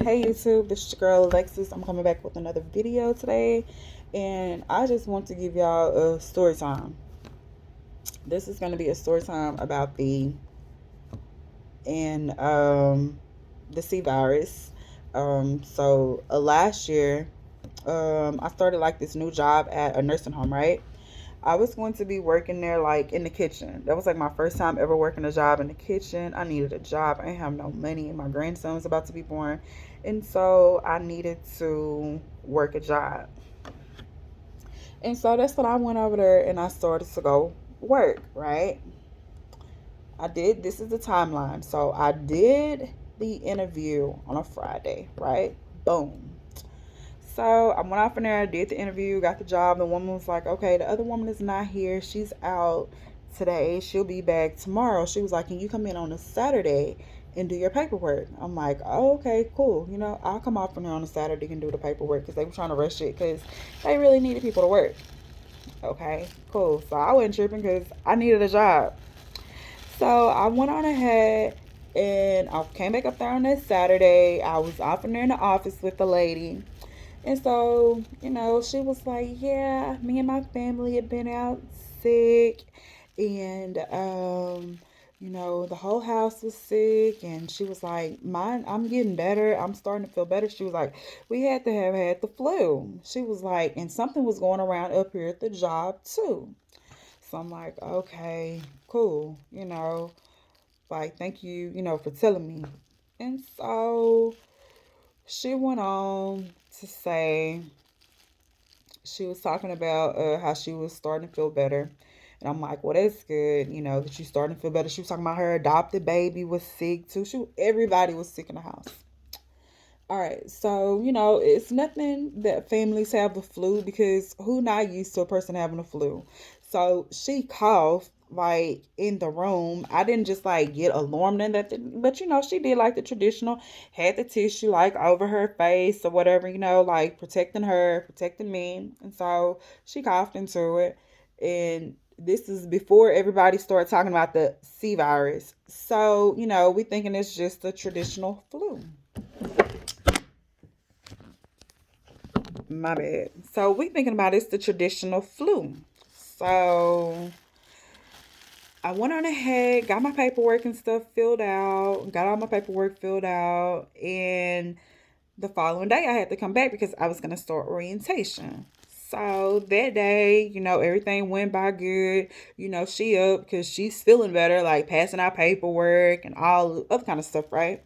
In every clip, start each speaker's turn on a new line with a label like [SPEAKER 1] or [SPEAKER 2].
[SPEAKER 1] Hey YouTube, this is your girl Alexis. I'm coming back with another video today, and I just want to give y'all a story time. This is going to be a story time about the C virus. Last year, I started like this new job at a nursing home, right? I was going to be working there like in the kitchen. That was like my first time ever working a job in the kitchen. I needed a job. I didn't have no money, and my grandson was about to be born. And so I needed to work a job. And so that's when I went over there and I started to go work, right? This is the timeline. So I did the interview on a Friday, right? Boom. So I went off in there, did the interview, got the job. The woman was like, okay, the other woman is not here. She's out today. She'll be back tomorrow. She was like, can you come in on a Saturday and do your paperwork? I'm like, oh, okay, cool. I'll come off from there on a Saturday and do the paperwork because they were trying to rush it because they really needed people to work. Okay, cool. So I wasn't tripping because I needed a job. So I went on ahead and I came back up there on that Saturday. I was off in there in the office with the lady. And so, she was like, yeah, me and my family had been out sick. And, the whole house was sick. And she was like, I'm getting better. I'm starting to feel better. She was like, we had to have had the flu. She was like, and something was going around up here at the job too. So I'm like, okay, cool. Like, thank you, for telling me. And so she went on to say she was talking about how she was starting to feel better. And I'm like, well, that's good, that she's starting to feel better. She was talking about her adopted baby was sick too. Everybody was sick in the house. All right, so it's nothing that families have the flu because who not used to a person having a flu? So she coughed like in the room. I didn't just like get alarmed and that, but she did like the traditional, had the tissue like over her face or whatever, like protecting her, protecting me, and so she coughed into it, and this is before everybody started talking about the C virus. So we thinking it's just a traditional flu. My bad. So we thinking about it's the traditional flu. So I went on ahead, got my paperwork and stuff filled out, got all my paperwork filled out, and the following day I had to come back because I was gonna start orientation. So that day, everything went by good. She up because she's feeling better, like passing out paperwork and all other kind of stuff, right?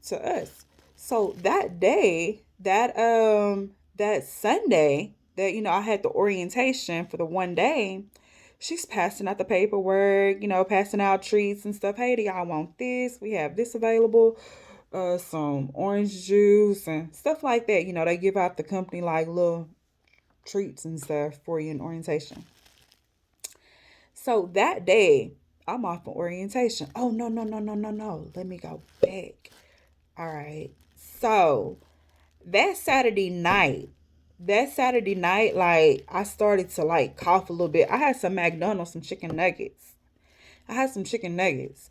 [SPEAKER 1] To us. So that day, that Sunday that I had the orientation for the one day, she's passing out the paperwork, passing out treats and stuff. Hey, do y'all want this? We have this available. Some orange juice and stuff like that. They give out the company like little treats and stuff for you in orientation. So that day, I'm off for orientation. Oh no, no, no, no, no, no. Let me go back. All right. So that Saturday night, like I started to like cough a little bit. I had some McDonald's, some chicken nuggets. I had some chicken nuggets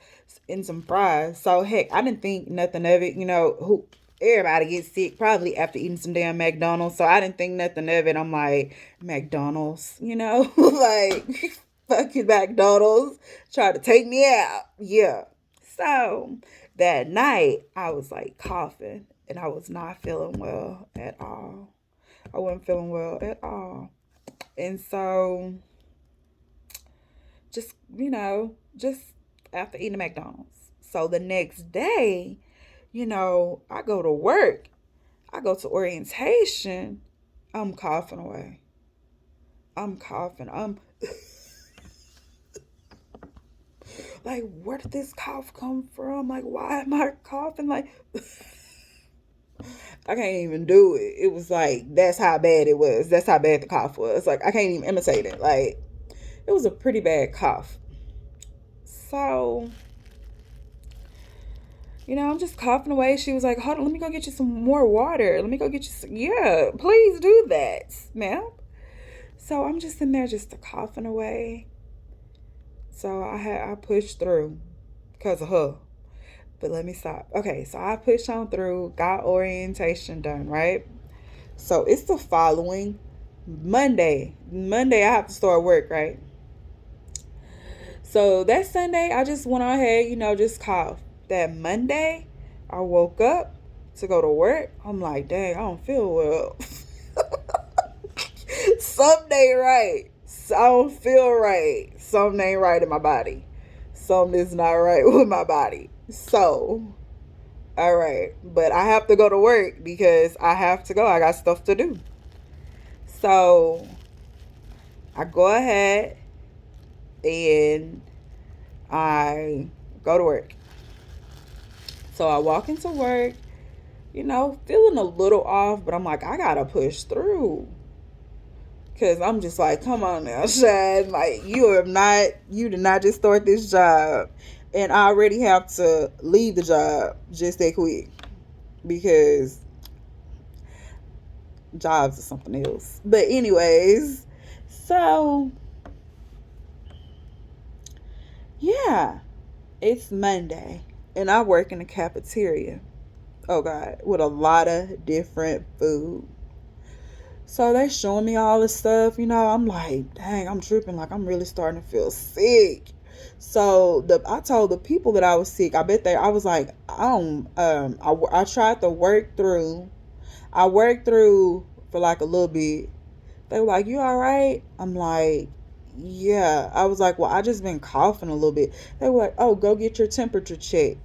[SPEAKER 1] and some fries. So heck, I didn't think nothing of it. Who everybody gets sick probably after eating some damn McDonald's. So I didn't think nothing of it. I'm like, McDonald's, like fucking McDonald's try to take me out. Yeah. So that night I was like coughing and I was not feeling well at all. I wasn't feeling well at all. And so just after eating McDonald's. So the next day, I go to work. I go to orientation. I'm coughing away. I'm coughing. I'm like, where did this cough come from? Like, why am I coughing? Like, I can't even do it. It was like, that's how bad it was. That's how bad the cough was. Like, I can't even imitate it. Like, it was a pretty bad cough. So, I'm just coughing away. She was like, hold on, let me go get you some more water. Let me go get you some. Yeah, please do that, ma'am. So I'm just in there just coughing away. So I pushed through because of her. But let me stop. Okay, so I pushed on through, got orientation done, right? So it's the following Monday. Monday, I have to start work, right? So that Sunday, I just went on ahead, just coughed. That Monday, I woke up to go to work. I'm like, dang, I don't feel well. Something ain't right. I don't feel right. Something ain't right in my body. Something is not right with my body. So, all right. But I have to go to work because I have to go. I got stuff to do. So, I go ahead and I go to work. So, I walk into work, feeling a little off, but I'm like, I got to push through. Cause I'm just like, come on now, Shad. Like you did not just start this job, and I already have to leave the job just that quick because jobs are something else. But anyways, so yeah, it's Monday, and I work in the cafeteria. Oh God, with a lot of different food. So they showing me all this stuff, I'm like, dang, I'm tripping. Like, I'm really starting to feel sick. So I told the people that I was sick. I was like, I tried to work through. I worked through for like a little bit. They were like, you all right? I'm like, yeah. I was like, well, I just been coughing a little bit. They were like, oh, go get your temperature checked.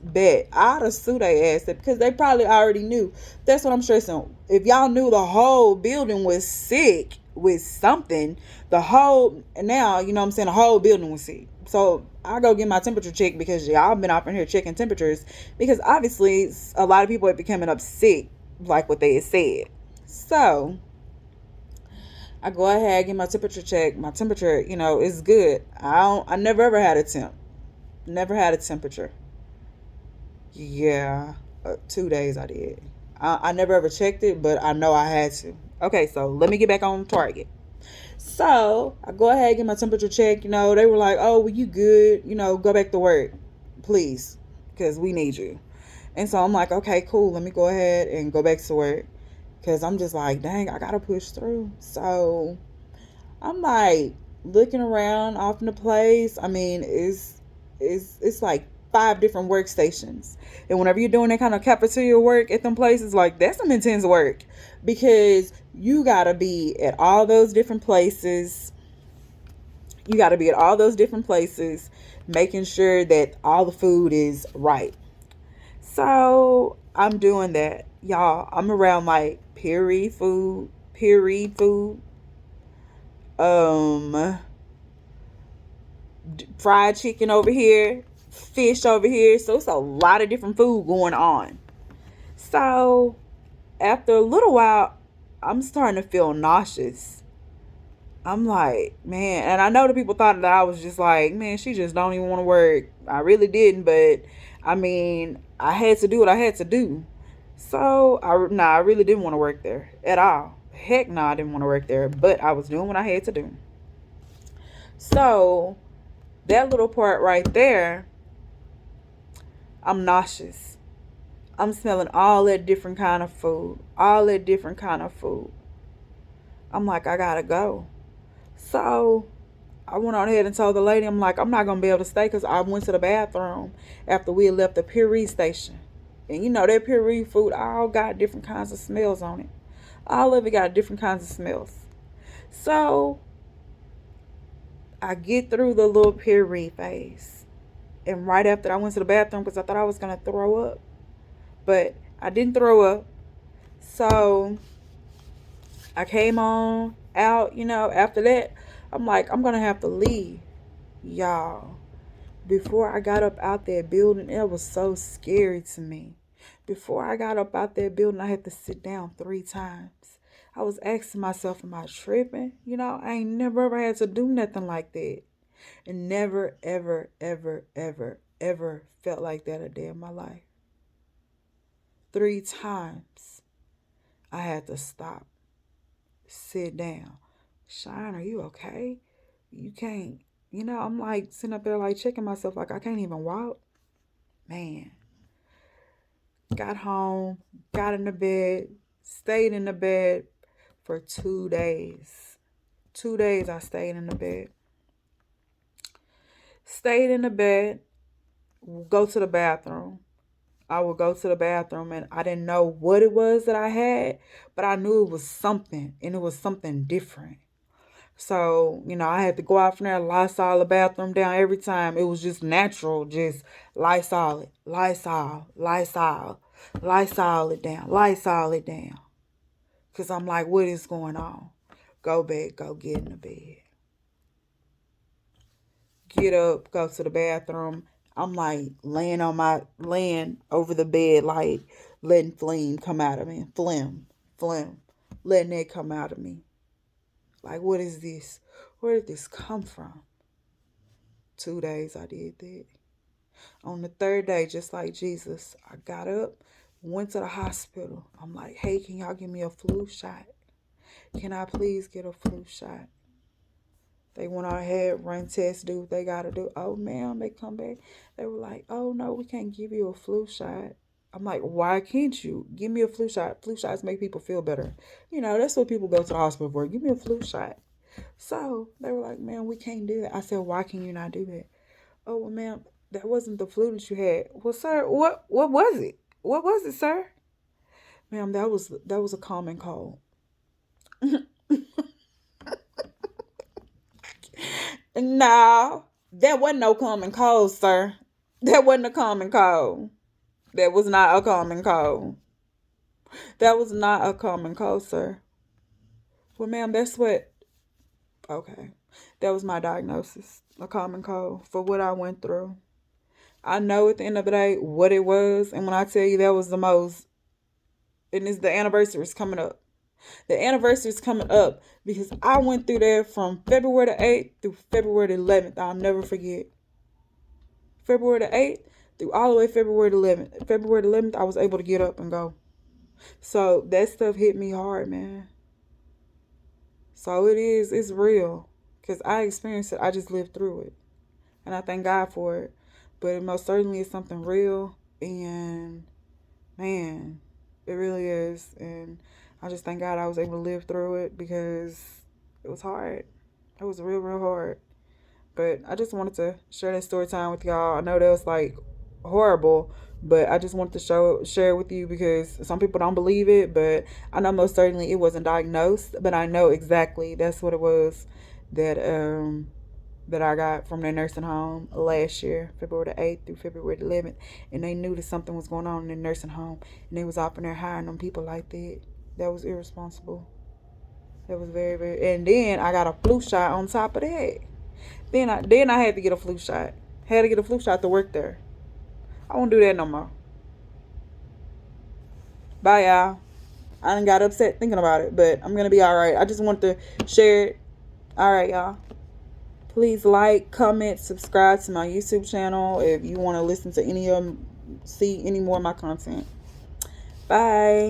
[SPEAKER 1] Bet I'd have sued their ass because they probably already knew. That's what I'm stressing. If y'all knew the whole building was sick with something, the whole now you know what I'm saying the whole building was sick. So I go get my temperature checked because y'all been up in here checking temperatures because obviously a lot of people have been coming up sick like what they had said. So I go ahead get my temperature checked. My temperature, is good. I never ever had a temp. Never had a temperature. Yeah, 2 days I did. I never ever checked it, but I know I had to. Okay, so let me get back on target. So I go ahead and get my temperature check. They were like, "Oh, well, you good? Go back to work, please, because we need you." And so I'm like, "Okay, cool. Let me go ahead and go back to work." Because I'm just like, dang, I gotta push through. So I'm like looking around off in the place. I mean, it's like 5 different workstations. And whenever you're doing that kind of cafeteria work at them places, like that's some intense work because you gotta be at all those different places. You gotta be at all those different places, making sure that all the food is right. So I'm doing that. Y'all, I'm around like puree food, um, fried chicken over here, fish over here. So it's a lot of different food going on. So after a little while, I'm starting to feel nauseous. I'm like, man, and I know the people thought that I was just like, man, she just don't even want to work. I really didn't, but I mean, I had to do what I had to do. So I really didn't want to work there at all. Heck no, I didn't want to work there, but I was doing what I had to do. So that little part right there, I'm nauseous. I'm smelling all that different kind of food, all that different kind of food. I'm like, I gotta go. So I went on ahead and told the lady, I'm like, I'm not gonna be able to stay because I went to the bathroom after we had left the Puree station. And that Puree food all got different kinds of smells on it. All of it got different kinds of smells. So I get through the little Puree phase. And right after I went to the bathroom because I thought I was gonna throw up. But I didn't throw up. So I came on out, after that, I'm like, I'm gonna have to leave. Y'all, before I got up out that building, it was so scary to me. Before I got up out that building, I had to sit down 3 times. I was asking myself, am I tripping? I ain't never ever had to do nothing like that. And never, ever, ever, ever, ever felt like that a day in my life. 3 times I had to stop, sit down. Shine, are you okay? You can't, I'm like sitting up there like checking myself like I can't even walk. Man, got home, got in the bed, stayed in the bed for 2 days. 2 days I stayed in the bed. Stayed in the bed, go to the bathroom. I would go to the bathroom and I didn't know what it was that I had, but I knew it was something and it was something different. So, I had to go out from there, Lysol the bathroom down every time. It was just natural, just Lysol it, Lysol, Lysol, Lysol it down, Lysol it down. Because I'm like, what is going on? Go back, go get in the bed. Get up, go to the bathroom. I'm like laying over the bed, like letting phlegm come out of me. Phlegm, letting it come out of me. Like, what is this? Where did this come from? 2 days I did that. On the third day, just like Jesus, I got up, went to the hospital. I'm like, hey, can y'all give me a flu shot? Can I please get a flu shot? They went ahead, run tests, do what they got to do. Oh, ma'am, they come back. They were like, oh, no, we can't give you a flu shot. I'm like, why can't you? Give me a flu shot. Flu shots make people feel better. That's what people go to the hospital for. Give me a flu shot. So they were like, ma'am, we can't do that. I said, why can you not do that? Oh, well, ma'am, that wasn't the flu that you had. Well, sir, what was it? What was it, sir? Ma'am, that was a common cold. No, that wasn't no common cold, sir. That wasn't a common cold. That was not a common cold. That was not a common cold, sir. Well, ma'am, that's what. Okay. That was my diagnosis. A common cold for what I went through. I know at the end of the day what it was. And when I tell you that was the most, and it's the anniversary is coming up. The anniversary is coming up because I went through that from February the 8th through February the 11th. I'll never forget. February the 8th through all the way February the 11th. February the 11th, I was able to get up and go. So that stuff hit me hard, man. So it's real. Because I experienced it. I just lived through it. And I thank God for it. But it most certainly is something real. And, man, it really is. And I just thank God I was able to live through it because it was hard. It was real, real hard. But I just wanted to share that story time with y'all. I know that was like horrible, but I just wanted to share it with you because some people don't believe it. But I know most certainly it wasn't diagnosed, but I know exactly that's what it was that that I got from their nursing home last year, February the 8th through February the 11th. And they knew that something was going on in the nursing home. And they was out there hiring them people like that. That was irresponsible. That was very, very... And then I got a flu shot on top of that. Then I had to get a flu shot. Had to get a flu shot to work there. I won't do that no more. Bye, y'all. I done got upset thinking about it, but I'm going to be all right. I just want to share it. All right, y'all. Please like, comment, subscribe to my YouTube channel if you want to listen to see any more of my content. Bye.